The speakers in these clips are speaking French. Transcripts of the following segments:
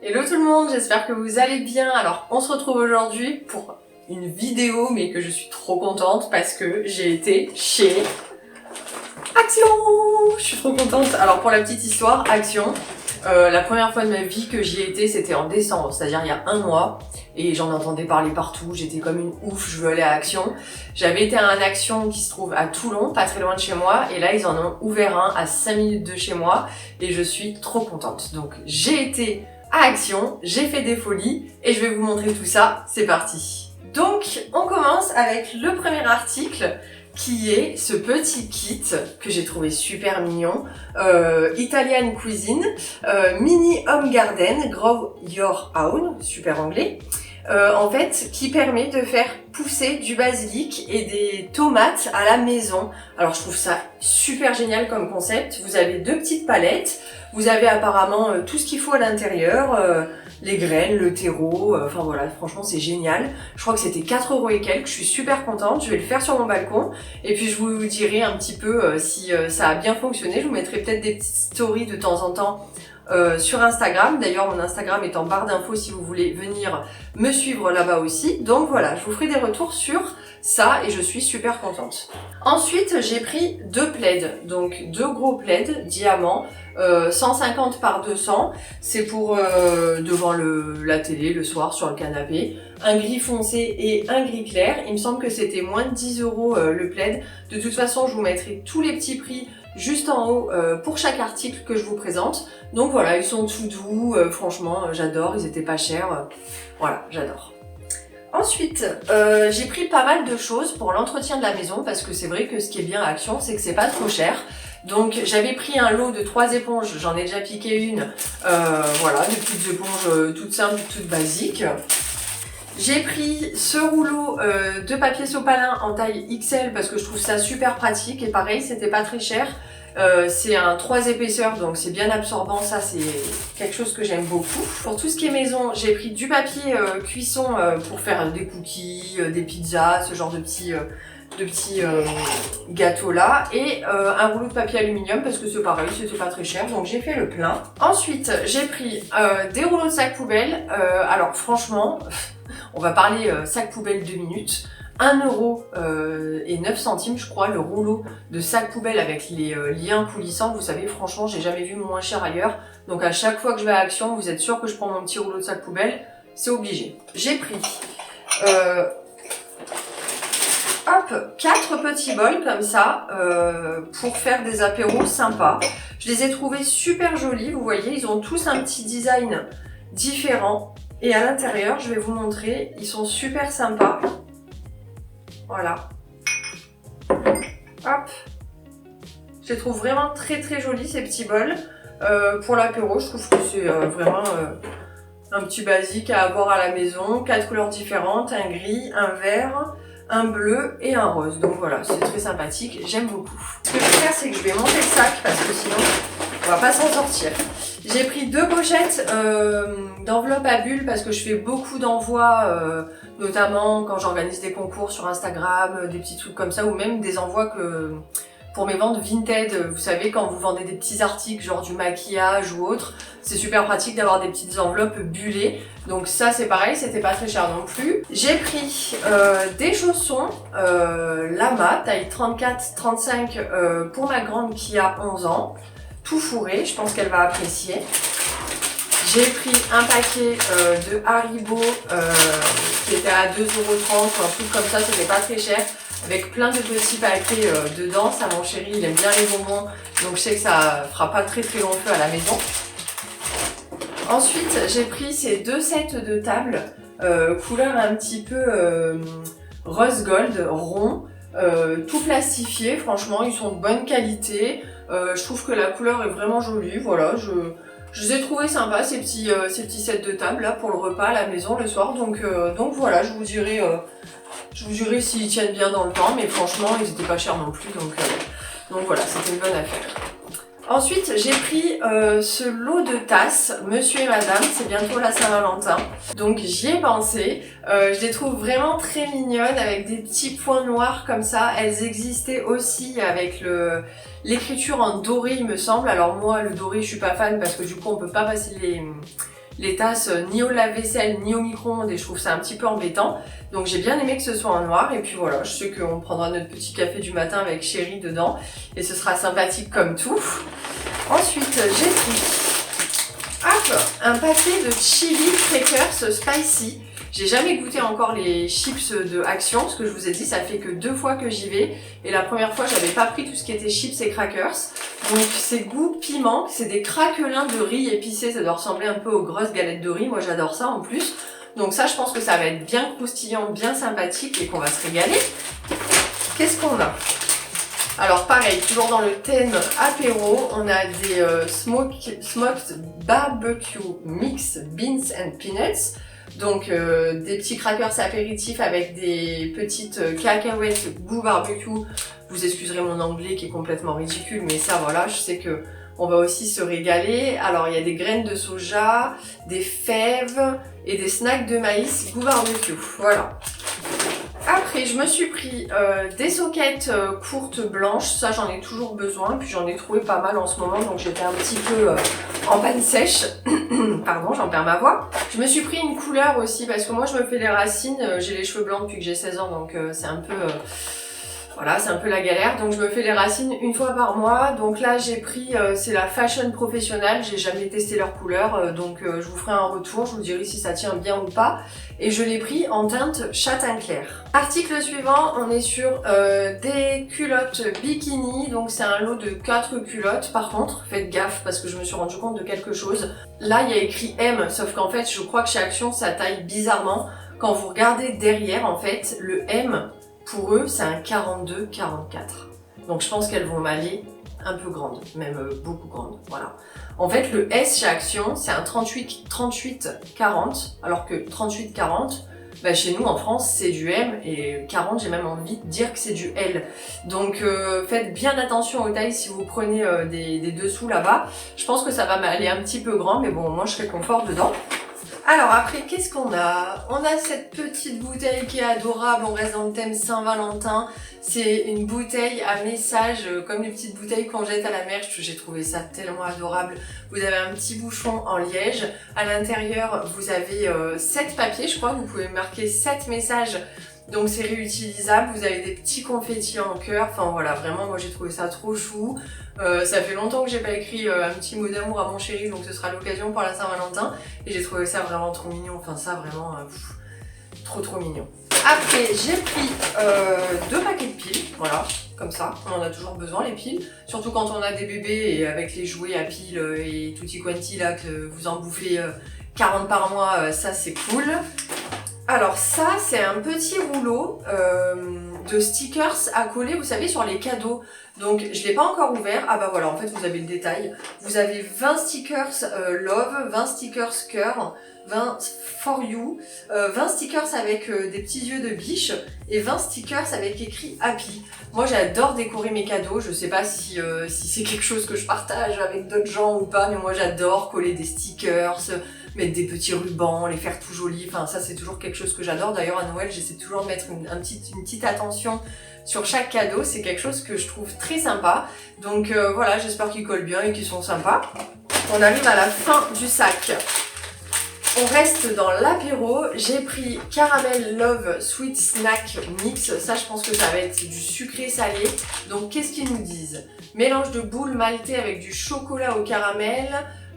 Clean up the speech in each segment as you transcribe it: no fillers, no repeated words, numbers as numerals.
Hello tout le monde, j'espère que vous allez bien. Alors on se retrouve aujourd'hui pour une vidéo mais que je suis trop contente parce que j'ai été chez Action. Je suis trop contente. Alors pour la petite histoire, Action, la première fois de ma vie que j'y ai été c'était en décembre, c'est-à-dire il y a un mois et j'en entendais parler partout, j'étais comme une ouf, je veux aller à Action. J'avais été à un Action qui se trouve à Toulon, pas très loin de chez moi, et là ils en ont ouvert un à 5 minutes de chez moi et je suis trop contente. Donc j'ai été à Action, j'ai fait des folies et je vais vous montrer tout ça, c'est parti. Donc on commence avec le premier article qui est ce petit kit que j'ai trouvé super mignon, Italian Cuisine, Mini Home Garden, Grow Your Own, super anglais, en fait qui permet de faire pousser du basilic et des tomates à la maison. Alors je trouve ça super génial comme concept. Vous avez deux petites palettes, vous avez apparemment tout ce qu'il faut à l'intérieur, les graines, le terreau, enfin voilà, franchement c'est génial. Je crois que c'était 4 € et quelques, je suis super contente, je vais le faire sur mon balcon et puis je vous dirai un petit peu si ça a bien fonctionné. Je vous mettrai peut-être des petites stories de temps en temps sur Instagram. D'ailleurs mon Instagram est en barre d'infos si vous voulez venir me suivre là-bas aussi. Donc voilà, je vous ferai des retours sur ça et je suis super contente. Ensuite j'ai pris deux plaids, donc deux gros plaids diamants, 150 par 200, c'est pour devant la télé le soir sur le canapé, un gris foncé et un gris clair. Il me semble que c'était moins de 10 € le plaid. De toute façon je vous mettrai tous les petits prix juste en haut pour chaque article que je vous présente. Donc voilà, ils sont tout doux, franchement j'adore, ils étaient pas chers, voilà, j'adore. Ensuite, j'ai pris pas mal de choses pour l'entretien de la maison parce que c'est vrai que ce qui est bien à Action, c'est que c'est pas trop cher. Donc j'avais pris un lot de 3 éponges, j'en ai déjà piqué une, voilà, des petites éponges toutes simples, toutes basiques. J'ai pris ce rouleau de papier sopalin en taille XL parce que je trouve ça super pratique et pareil, c'était pas très cher. C'est un 3 épaisseurs donc c'est bien absorbant, ça c'est quelque chose que j'aime beaucoup. Pour tout ce qui est maison, j'ai pris du papier cuisson pour faire des cookies, des pizzas, ce genre de petits gâteaux là, et un rouleau de papier aluminium parce que c'est pareil, c'était pas très cher donc j'ai fait le plein. Ensuite j'ai pris des rouleaux de sac poubelle, alors franchement on va parler sac poubelle 2 minutes. 1,09 € je crois le rouleau de sac poubelle avec les liens coulissants. Vous savez, franchement j'ai jamais vu moins cher ailleurs, donc à chaque fois que je vais à Action vous êtes sûr que je prends mon petit rouleau de sac poubelle, c'est obligé. J'ai pris 4 petits bols comme ça pour faire des apéros sympas. Je les ai trouvés super jolis, vous voyez, ils ont tous un petit design différent et à l'intérieur, je vais vous montrer, ils sont super sympas. Voilà. Hop. Je les trouve vraiment très très jolis ces petits bols. Pour l'apéro, je trouve que c'est vraiment un petit basique à avoir à la maison. 4 couleurs différentes, un gris, un vert, un bleu et un rose. Donc voilà, c'est très sympathique, j'aime beaucoup. Ce que je vais faire, c'est que je vais monter le sac parce que sinon on va pas s'en sortir. J'ai pris 2 pochettes d'enveloppes à bulles parce que je fais beaucoup d'envois, notamment quand j'organise des concours sur Instagram, des petits trucs comme ça, ou même des envois pour mes ventes Vinted. Vous savez, quand vous vendez des petits articles genre du maquillage ou autre, c'est super pratique d'avoir des petites enveloppes bullées. Donc ça c'est pareil, c'était pas très cher non plus. J'ai pris des chaussons Lama taille 34-35 pour ma grande qui a 11 ans. Tout fourré, je pense qu'elle va apprécier. J'ai pris un paquet de Haribo qui était à 2,30 € ou un truc comme ça, c'était pas très cher, avec plein de petits paquets dedans. Ça, mon chéri, il aime bien les bonbons, donc je sais que ça fera pas très long feu à la maison. Ensuite, j'ai pris ces 2 sets de table couleur un petit peu rose gold, rond, tout plastifié. Franchement, ils sont de bonne qualité. Je trouve que la couleur est vraiment jolie. Voilà, je les ai trouvés sympas ces petits sets de table là pour le repas à la maison le soir. Donc voilà, je vous dirai s'ils tiennent bien dans le temps, mais franchement ils étaient pas chers non plus. Donc voilà, c'était une bonne affaire. Ensuite, j'ai pris ce lot de tasses, monsieur et madame, c'est bientôt la Saint-Valentin. Donc j'y ai pensé, je les trouve vraiment très mignonnes avec des petits points noirs comme ça. Elles existaient aussi avec l'écriture en doré il me semble. Alors moi le doré je suis pas fan parce que du coup on peut pas passer les tasses ni au lave-vaisselle ni au micro-ondes et je trouve ça un petit peu embêtant. Donc j'ai bien aimé que ce soit en noir et puis voilà, je sais qu'on prendra notre petit café du matin avec Chéri dedans et ce sera sympathique comme tout. Ensuite j'ai pris un paquet de chili crackers spicy. J'ai jamais goûté encore les chips de Action, parce que je vous ai dit, ça fait que 2 fois que j'y vais. Et la première fois, j'avais pas pris tout ce qui était chips et crackers. Donc c'est goût piment, c'est des craquelins de riz épicés, ça doit ressembler un peu aux grosses galettes de riz. Moi j'adore ça en plus. Donc ça, je pense que ça va être bien croustillant, bien sympathique et qu'on va se régaler. Qu'est-ce qu'on a? Alors pareil, toujours dans le thème apéro, on a des smoked barbecue mix beans and peanuts. Donc des petits crackers apéritifs avec des petites cacahuètes goût barbecue. Vous excuserez mon anglais qui est complètement ridicule, mais ça voilà, je sais que on va aussi se régaler. Alors il y a des graines de soja, des fèves et des snacks de maïs goût barbecue. Voilà. Après, je me suis pris des soquettes courtes blanches, ça j'en ai toujours besoin, puis j'en ai trouvé pas mal en ce moment, donc j'étais un petit peu en panne sèche. Pardon, j'en perds ma voix. Je me suis pris une couleur aussi, parce que moi je me fais les racines, j'ai les cheveux blancs depuis que j'ai 16 ans, donc c'est un peu... Voilà, c'est un peu la galère, donc je me fais les racines une fois par mois. Donc là j'ai pris, c'est la Fashion Professionnelle, j'ai jamais testé leur couleur, donc je vous ferai un retour, je vous dirai si ça tient bien ou pas. Et je l'ai pris en teinte châtain clair. Article suivant, on est sur des culottes bikini, donc c'est un lot de 4 culottes. Par contre, faites gaffe parce que je me suis rendu compte de quelque chose. Là il y a écrit M, sauf qu'en fait je crois que chez Action ça taille bizarrement. Quand vous regardez derrière en fait, le M, pour eux, c'est un 42-44. Donc je pense qu'elles vont m'aller un peu grandes, même beaucoup grandes, voilà. En fait, le S chez Action, c'est un 38-40, alors que 38-40, bah chez nous en France, c'est du M, et 40, j'ai même envie de dire que c'est du L. Donc faites bien attention aux tailles si vous prenez des dessous là-bas. Je pense que ça va m'aller un petit peu grand, mais bon, moi je serai confort dedans. Alors après, qu'est-ce qu'on a? On a cette petite bouteille qui est adorable, on reste dans le thème Saint-Valentin. C'est une bouteille à message, comme les petites bouteilles qu'on jette à la mer. J'ai trouvé ça tellement adorable. Vous avez un petit bouchon en liège. À l'intérieur, vous avez 7 papiers, je crois. Vous pouvez marquer 7 messages. Donc c'est réutilisable, vous avez des petits confettis en cœur, enfin voilà, vraiment moi j'ai trouvé ça trop chou. Ça fait longtemps que j'ai pas écrit un petit mot d'amour à mon chéri, donc ce sera l'occasion pour la Saint-Valentin. Et j'ai trouvé ça vraiment trop mignon, enfin ça vraiment trop mignon. Après j'ai pris 2 paquets de piles, voilà, comme ça, on en a toujours besoin les piles. Surtout quand on a des bébés et avec les jouets à piles et tutti quanti là que vous en bouffez 40 par mois, ça c'est cool. Alors ça, c'est un petit rouleau de stickers à coller, vous savez, sur les cadeaux. Donc je l'ai pas encore ouvert. Ah bah voilà, en fait vous avez le détail. Vous avez 20 stickers love, 20 stickers cœur, 20 for you, 20 stickers avec des petits yeux de biche et 20 stickers avec écrit happy. Moi j'adore décorer mes cadeaux, je sais pas si c'est quelque chose que je partage avec d'autres gens ou pas, mais moi j'adore coller des stickers, mettre des petits rubans, les faire tout jolis, enfin ça c'est toujours quelque chose que j'adore. D'ailleurs à Noël j'essaie toujours de mettre une petite attention sur chaque cadeau, c'est quelque chose que je trouve très sympa. Donc voilà, j'espère qu'ils collent bien et qu'ils sont sympas. On arrive à la fin du sac. On reste dans l'apéro, j'ai pris Caramel Love Sweet Snack Mix, ça je pense que ça va être du sucré salé. Donc qu'est-ce qu'ils nous disent? Mélange de boules maltées avec du chocolat au caramel,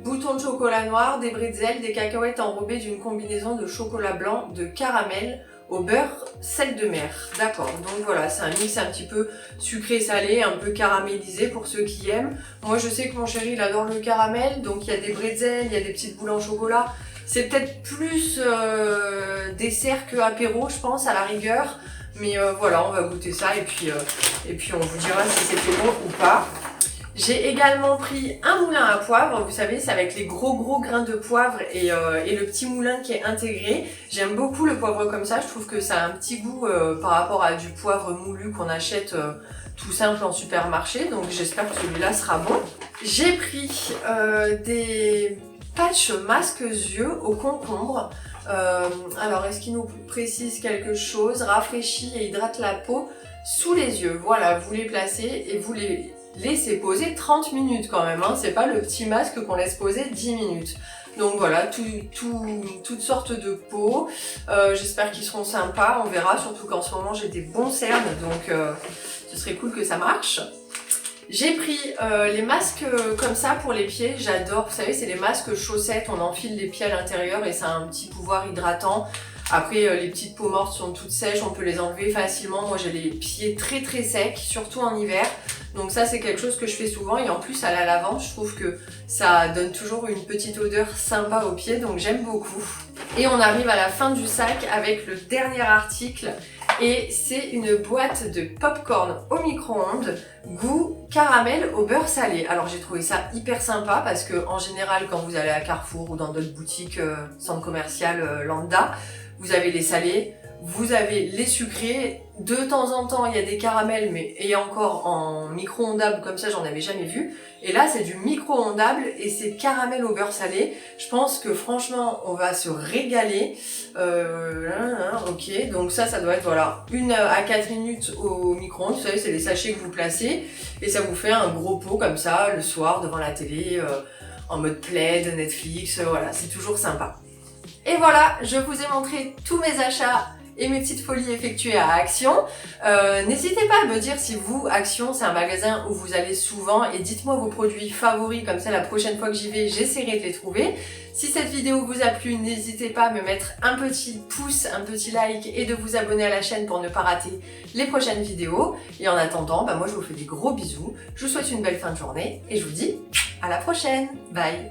bouton de chocolat noir, des bretzels, des cacahuètes enrobées d'une combinaison de chocolat blanc, de caramel au beurre, sel de mer. D'accord, donc voilà, c'est un mix un petit peu sucré-salé, un peu caramélisé pour ceux qui aiment. Moi je sais que mon chéri il adore le caramel, donc il y a des bretzels, il y a des petites boules en chocolat. C'est peut-être plus dessert que apéro, je pense, à la rigueur. Mais voilà, on va goûter ça et puis on vous dira si c'était bon ou pas. J'ai également pris un moulin à poivre, vous savez, c'est avec les gros grains de poivre et le petit moulin qui est intégré. J'aime beaucoup le poivre comme ça, je trouve que ça a un petit goût par rapport à du poivre moulu qu'on achète tout simple en supermarché, donc j'espère que celui-là sera bon. J'ai pris des patch masque yeux au concombre. Alors est-ce qu'il nous précise quelque chose? Rafraîchit et hydrate la peau sous les yeux. Voilà, vous les placez et vous les laissez poser 30 minutes quand même, hein. C'est pas le petit masque qu'on laisse poser 10 minutes. Donc voilà, toutes sortes de pots. J'espère qu'ils seront sympas, on verra. Surtout qu'en ce moment j'ai des bons cernes, donc ce serait cool que ça marche. J'ai pris les masques comme ça pour les pieds, j'adore. Vous savez, c'est les masques chaussettes, on enfile les pieds à l'intérieur et ça a un petit pouvoir hydratant. Après, les petites peaux mortes sont toutes sèches, on peut les enlever facilement. Moi, j'ai les pieds très très secs, surtout en hiver. Donc ça, c'est quelque chose que je fais souvent. Et en plus, à la lavande, je trouve que ça donne toujours une petite odeur sympa aux pieds. Donc j'aime beaucoup. Et on arrive à la fin du sac avec le dernier article. Et c'est une boîte de popcorn au micro-ondes, goût caramel au beurre salé. Alors j'ai trouvé ça hyper sympa parce que en général, quand vous allez à Carrefour ou dans d'autres boutiques, centres commerciaux lambda, vous avez les salés, vous avez les sucrés. De temps en temps, il y a des caramels, mais et encore en micro-ondable, comme ça, j'en avais jamais vu. Et là, c'est du micro-ondable et c'est caramel au beurre salé. Je pense que franchement, on va se régaler. Ok, donc ça doit être, voilà, 1 à 4 minutes au micro-ondes. Vous savez, c'est les sachets que vous placez et ça vous fait un gros pot comme ça, le soir, devant la télé, en mode plaid, Netflix, voilà, c'est toujours sympa. Et voilà, je vous ai montré tous mes achats et mes petites folies effectuées à Action. N'hésitez pas à me dire si vous, Action, c'est un magasin où vous allez souvent et dites-moi vos produits favoris, comme ça la prochaine fois que j'y vais, j'essaierai de les trouver. Si cette vidéo vous a plu, n'hésitez pas à me mettre un petit pouce, un petit like et de vous abonner à la chaîne pour ne pas rater les prochaines vidéos. Et en attendant, moi je vous fais des gros bisous, je vous souhaite une belle fin de journée et je vous dis à la prochaine. Bye!